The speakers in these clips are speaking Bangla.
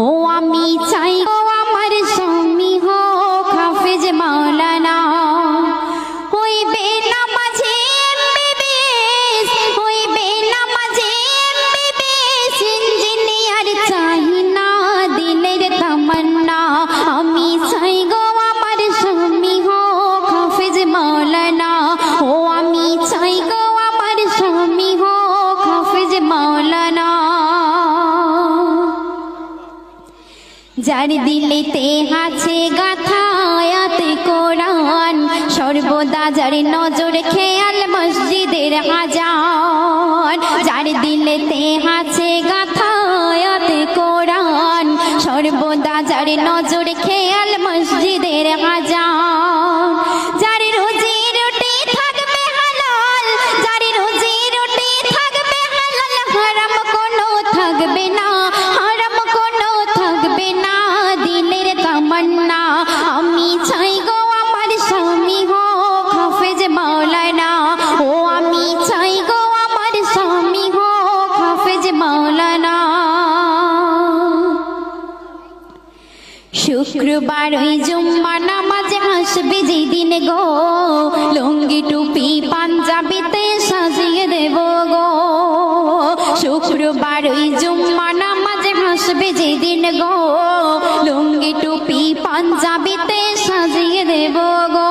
ও আমি চাই গো আমার স্বামী হোক হাফেজ মাওলানা, হইবে নামাজে এমবিবিএস, হইবে নামাজে এমবিবিএস, ইঞ্জিনিয়ার চাই না দিলের তামান্না। আমি চাই গো আমার স্বামী হোক হাফেজ মাওলানা, ও আমি চাই গো আমার স্বামী হোক হাফেজ মাওলানা। যার দিলেতে আছে গাথা আয়াতে কোরআন, সর্বদা যার নজর খেয়াল মসজিদের আজান। যার দিলেতে আছে গাথা আয়াতে কোরআন, সর্বদা যার নজর খেয়াল মসজিদের আজান। যার রুজি রুটি থাকবে হালাল, যার রুজি রুটি থাকবে হালাল, হারাম কোনো থাকবে না, হারাম কোনো থাকবে না দিলের তামান্না। আমি চাই গো আমার স্বামী হোক হাফেজ মাওলানা, ও আমি চাই গো আমার স্বামী হোক হাফেজ মাওলানা। শুক্রবার ওই জুম্মা নামাজে আসবে যেদিন গো, লুঙ্গি টুপি পাঞ্জাবিতে সাজিয়ে দেব গো। শুক্রবার ওই জুম্মা নামাজে আসবে যেদিন গো, লুঙ্গি টুপি পাঞ্জাবিতে সাজিয়ে দেব গো।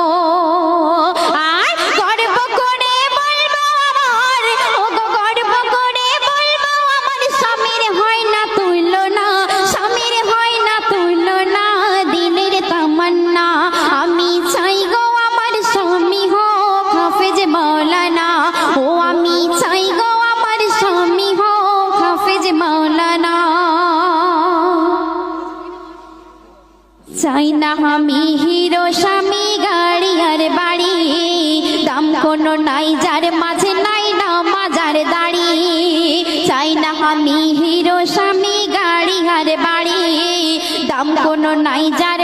আর গর্ব করে বলবো আমার, ও গো গর্ব করে বলবো আমার স্বামীর হয় না তুলনা, স্বামীর হয় না তুলনা দিলের তামান্না। আমি চাই গো আমার স্বামী হোক হাফেজ মাওলানা, ও আমি চাই গো আমার স্বামী হোক হাফেজ মাওলানা। চাই না আমি হিরো স্বামী গাড়ি আর বাড়ি, দাম কোনো নাই যার মাঝে নাই না মাজার দাড়ি। চাই না আমি হিরো স্বামী গাড়ি আর বাড়ি, দাম কোনো নাই যার